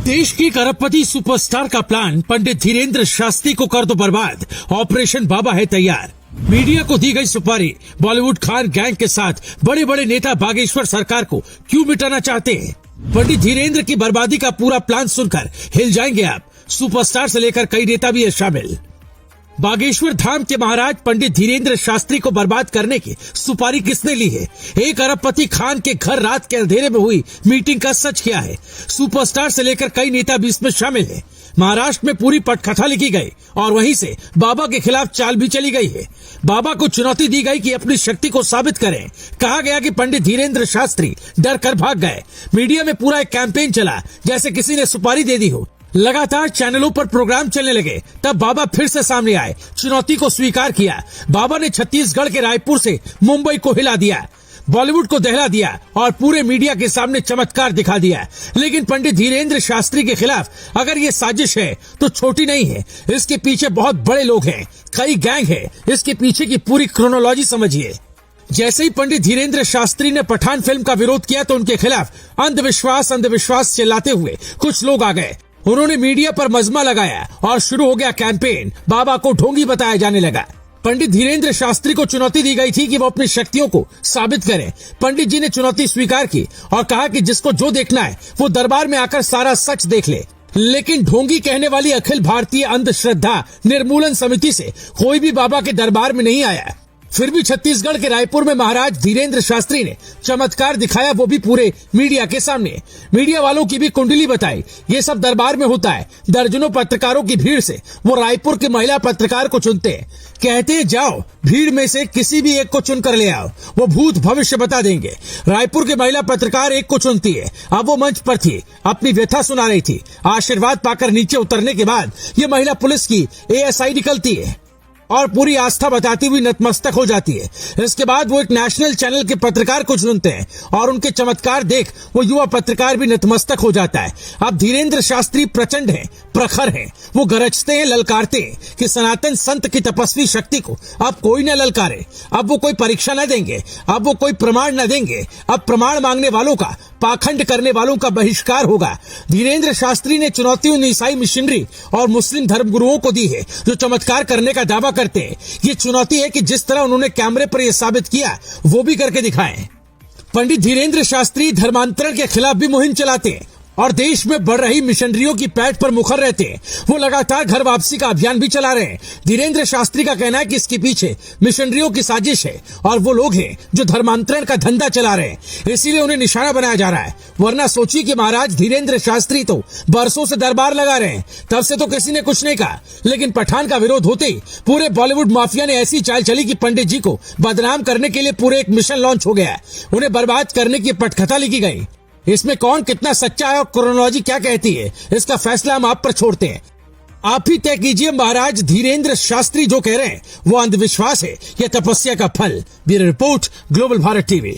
देश की करोड़पति सुपरस्टार का प्लान पंडित धीरेन्द्र शास्त्री को कर दो बर्बाद, ऑपरेशन बाबा है तैयार। मीडिया को दी गई सुपारी। बॉलीवुड खान गैंग के साथ बड़े बड़े नेता बागेश्वर सरकार को क्यों मिटाना चाहते हैं? पंडित धीरेन्द्र की बर्बादी का पूरा प्लान सुनकर हिल जाएंगे आप। सुपरस्टार से लेकर कई नेता भी है शामिल। बागेश्वर धाम के महाराज पंडित धीरेन्द्र शास्त्री को बर्बाद करने की सुपारी किसने ली है? एक अरबपति खान के घर रात के अंधेरे में हुई मीटिंग का सच क्या है? सुपरस्टार से लेकर कई नेता भी इसमें शामिल हैं। महाराष्ट्र में पूरी पटकथा लिखी गई और वहीं से बाबा के खिलाफ चाल भी चली गई है। बाबा को चुनौती दी गई कि अपनी शक्ति को साबित करें। कहा गया कि पंडित धीरेन्द्र शास्त्री डर कर भाग गए। मीडिया में पूरा एक कैंपेन चला जैसे किसी ने सुपारी दे दी हो। लगातार चैनलों पर प्रोग्राम चलने लगे। तब बाबा फिर से सामने आए, चुनौती को स्वीकार किया। बाबा ने छत्तीसगढ़ के रायपुर से मुंबई को हिला दिया, बॉलीवुड को दहला दिया और पूरे मीडिया के सामने चमत्कार दिखा दिया। लेकिन पंडित धीरेन्द्र शास्त्री के खिलाफ अगर ये साजिश है तो छोटी नहीं है। इसके पीछे बहुत बड़े लोग हैं, कई गैंग है। इसके पीछे की पूरी क्रोनोलॉजी समझिए। जैसे ही पंडित धीरेन्द्र शास्त्री ने पठान फिल्म का विरोध किया तो उनके खिलाफ अंधविश्वास चिल्लाते हुए कुछ लोग आ गए। उन्होंने मीडिया पर मजमा लगाया और शुरू हो गया कैंपेन। बाबा को ढोंगी बताया जाने लगा। पंडित धीरेन्द्र शास्त्री को चुनौती दी गई थी कि वो अपनी शक्तियों को साबित करें। पंडित जी ने चुनौती स्वीकार की और कहा कि जिसको जो देखना है वो दरबार में आकर सारा सच देख ले। लेकिन ढोंगी कहने वाली अखिल भारतीय अंधश्रद्धा निर्मूलन समिति से कोई भी बाबा के दरबार में नहीं आया। फिर भी छत्तीसगढ़ के रायपुर में महाराज धीरेन्द्र शास्त्री ने चमत्कार दिखाया, वो भी पूरे मीडिया के सामने। मीडिया वालों की भी कुंडली बताई। ये सब दरबार में होता है। दर्जनों पत्रकारों की भीड़ से वो रायपुर के महिला पत्रकार को चुनते हैं। कहते हैं जाओ भीड़ में से किसी भी एक को चुन कर ले आओ, वो भूत भविष्य बता देंगे। रायपुर के महिला पत्रकार एक को चुनती है। अब वो मंच पर थी, अपनी व्यथा सुना रही थी। आशीर्वाद पाकर नीचे उतरने के बाद ये महिला पुलिस की एएसआई निकलती है और पूरी आस्था बताती हुई नतमस्तक हो जाती है। इसके बाद वो एक नेशनल चैनल के पत्रकार को चुनते हैं और उनके चमत्कार देख वो युवा पत्रकार भी नतमस्तक हो जाता है। अब धीरेन्द्र शास्त्री प्रचंड हैं, प्रखर हैं। वो गरजते हैं, ललकारते हैं कि सनातन संत की तपस्वी शक्ति को अब कोई न ललकारे। अब वो कोई परीक्षा न देंगे, अब वो कोई प्रमाण न देंगे। अब प्रमाण मांगने वालों का, पाखंड करने वालों का बहिष्कार होगा। धीरेन्द्र शास्त्री ने चुनौती उन ईसाई मिशनरी और मुस्लिम धर्मगुरुओं को दी है जो चमत्कार करने का दावा करते हैं। ये चुनौती है कि जिस तरह उन्होंने कैमरे पर यह साबित किया वो भी करके दिखाएं। पंडित धीरेन्द्र शास्त्री धर्मांतरण के खिलाफ भी मुहिम चलाते हैं और देश में बढ़ रही मिशनरियों की पैठ पर मुखर रहते हैं। वो लगातार घर वापसी का अभियान भी चला रहे हैं। धीरेन्द्र शास्त्री का कहना है कि इसके पीछे मिशनरियों की साजिश है और वो लोग हैं जो धर्मांतरण का धंधा चला रहे हैं। इसीलिए उन्हें निशाना बनाया जा रहा है। वरना सोचिए कि महाराज धीरेन्द्र शास्त्री तो बरसों से दरबार लगा रहे हैं, तब से तो किसी ने कुछ नहीं कहा। लेकिन पठान का विरोध होते ही पूरे बॉलीवुड माफिया ने ऐसी चाल चली कि पंडित जी को बदनाम करने के लिए पूरे एक मिशन लॉन्च हो गया। उन्हें बर्बाद करने की पटकथा लिखी गई। इसमें कौन कितना सच्चा है और क्रोनोलॉजी क्या कहती है, इसका फैसला हम आप पर छोड़ते हैं। आप ही तय कीजिए महाराज धीरेन्द्र शास्त्री जो कह रहे हैं वो अंधविश्वास है या तपस्या का फल। Bureau report, global Bharat TV.